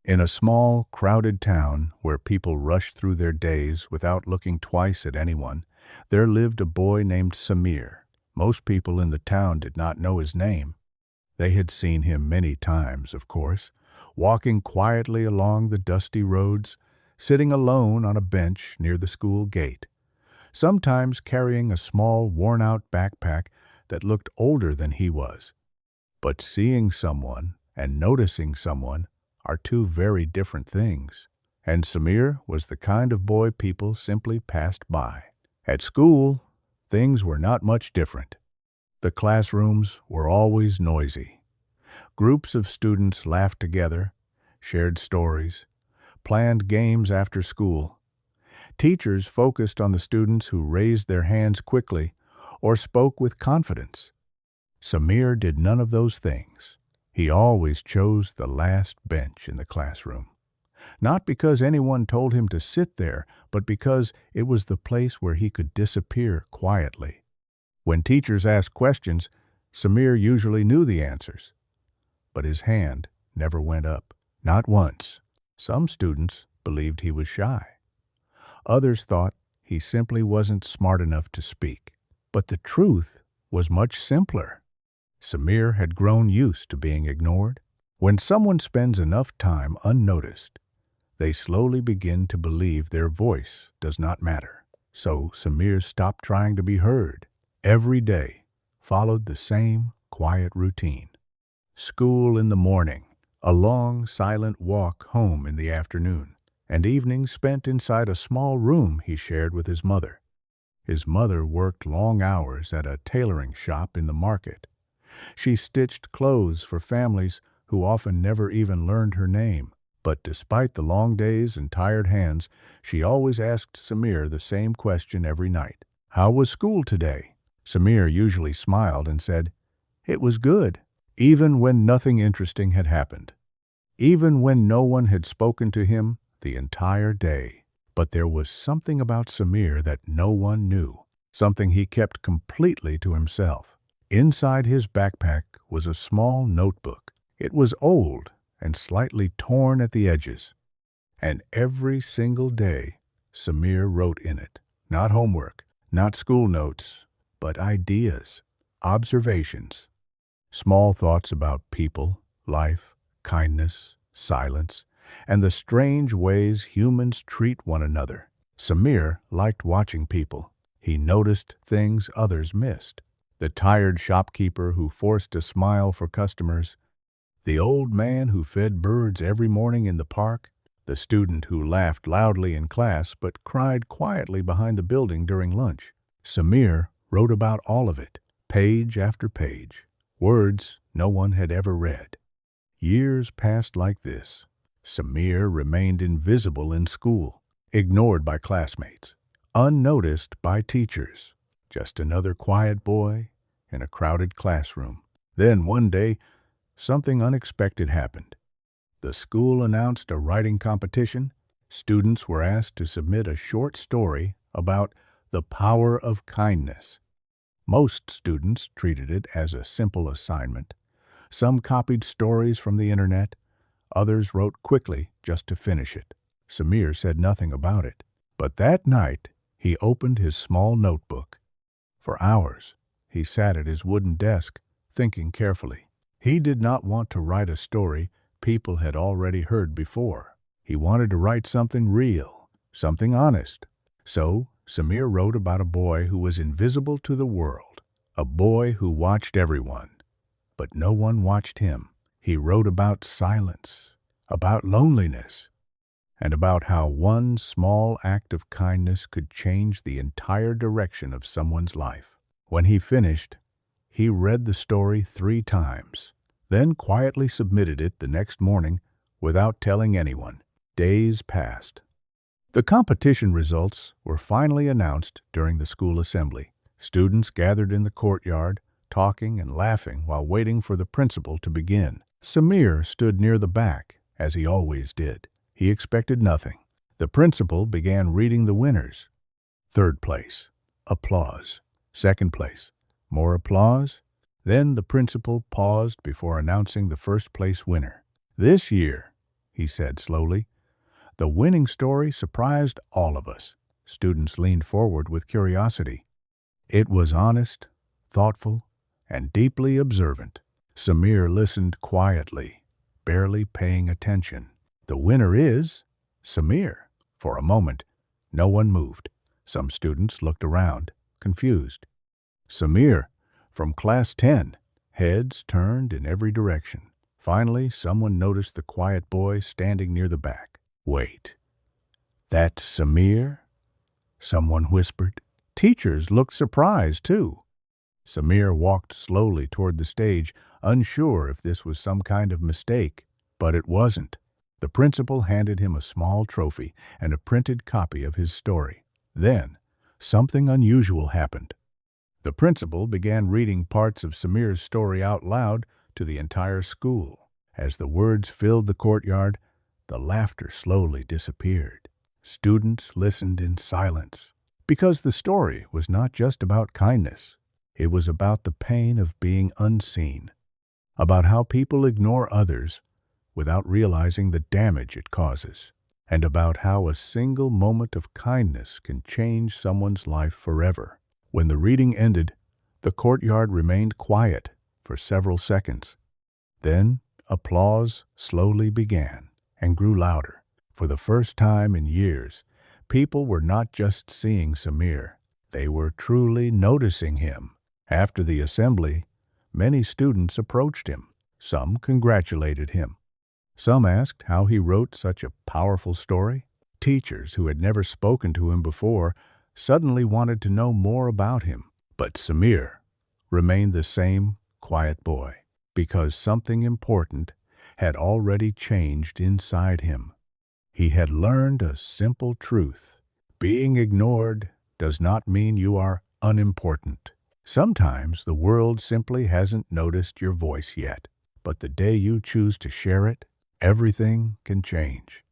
In a small, crowded town where people rushed through their days without looking twice at anyone, there lived a boy named Samir. Most people in the town did not know his name. They had seen him many times, of course, walking quietly along the dusty roads, sitting alone on a bench near the school gate, sometimes carrying a small, worn-out backpack that looked older than he was. But seeing someone and noticing someone are two very different things, and Samir was the kind of boy people simply passed by. At school, things were not much different. The classrooms were always noisy. Groups of students laughed together, shared stories, planned games after school. Teachers focused on the students who raised their hands quickly or spoke with confidence. Samir did none of those things. He always chose the last bench in the classroom. Not because anyone told him to sit there, but because it was the place where he could disappear quietly. When teachers asked questions, Samir usually knew the answers, but his hand never went up, not once. Some students believed he was shy. Others thought he simply wasn't smart enough to speak. But the truth was much simpler. Samir had grown used to being ignored. When someone spends enough time unnoticed, they slowly begin to believe their voice does not matter. So Samir stopped trying to be heard. Every day followed the same quiet routine. School in the morning, a long, silent walk home in the afternoon, and evenings spent inside a small room he shared with his mother. His mother worked long hours at a tailoring shop in the market. She stitched clothes for families who often never even learned her name. But despite the long days and tired hands, she always asked Samir the same question every night. "How was school today?" Samir usually smiled and said, "It was good," even when nothing interesting had happened, even when no one had spoken to him the entire day. But there was something about Samir that no one knew, something he kept completely to himself. Inside his backpack was a small notebook. It was old and slightly torn at the edges, and every single day Samir wrote in it. Not homework, not school notes, but ideas, observations, small thoughts about people, life, kindness, silence, and the strange ways humans treat one another. Samir liked watching people. He noticed things others missed. The tired shopkeeper who forced a smile for customers, the old man who fed birds every morning in the park, the student who laughed loudly in class but cried quietly behind the building during lunch. Samir wrote about all of it, page after page, words no one had ever read. Years passed like this. Samir remained invisible in school, ignored by classmates, unnoticed by teachers, just another quiet boy in a crowded classroom. Then one day, something unexpected happened. The school announced a writing competition. Students were asked to submit a short story about the power of kindness. Most students treated it as a simple assignment. Some copied stories from the internet. Others wrote quickly just to finish it. Samir said nothing about it. But that night, he opened his small notebook. For hours, he sat at his wooden desk, thinking carefully. He did not want to write a story people had already heard before. He wanted to write something real, something honest. So, Samir wrote about a boy who was invisible to the world, a boy who watched everyone, but no one watched him. He wrote about silence, about loneliness, and about how one small act of kindness could change the entire direction of someone's life. When he finished, he read the story 3 times, then quietly submitted it the next morning without telling anyone. Days passed. The competition results were finally announced during the school assembly. Students gathered in the courtyard, talking and laughing while waiting for the principal to begin. Samir stood near the back, as he always did. He expected nothing. The principal began reading the winners. 3rd place, applause. 2nd place, more applause. Then the principal paused before announcing the 1st place winner. This year, he said slowly. The winning story surprised all of us. Students leaned forward with curiosity. It was honest, thoughtful, and deeply observant. Samir listened quietly, barely paying attention. The winner is Samir. For a moment, no one moved. Some students looked around, confused. Samir, from class 10. Heads turned in every direction. Finally, someone noticed the quiet boy standing near the back. Wait, that's Samir? Someone whispered. Teachers looked surprised, too. Samir walked slowly toward the stage, unsure if this was some kind of mistake, but it wasn't. The principal handed him a small trophy and a printed copy of his story. Then, something unusual happened. The principal began reading parts of Samir's story out loud to the entire school. As the words filled the courtyard, the laughter slowly disappeared. Students listened in silence, because the story was not just about kindness. It was about the pain of being unseen, about how people ignore others without realizing the damage it causes, and about how a single moment of kindness can change someone's life forever. When the reading ended, the courtyard remained quiet for several seconds. Then applause slowly began and grew louder. For the first time in years, people were not just seeing Samir, they were truly noticing him. After the assembly, many students approached him. Some congratulated him. Some asked how he wrote such a powerful story. Teachers who had never spoken to him before suddenly wanted to know more about him. But Samir remained the same quiet boy, because something important had already changed inside him. He had learned a simple truth. Being ignored does not mean you are unimportant. Sometimes the world simply hasn't noticed your voice yet, but the day you choose to share it, everything can change.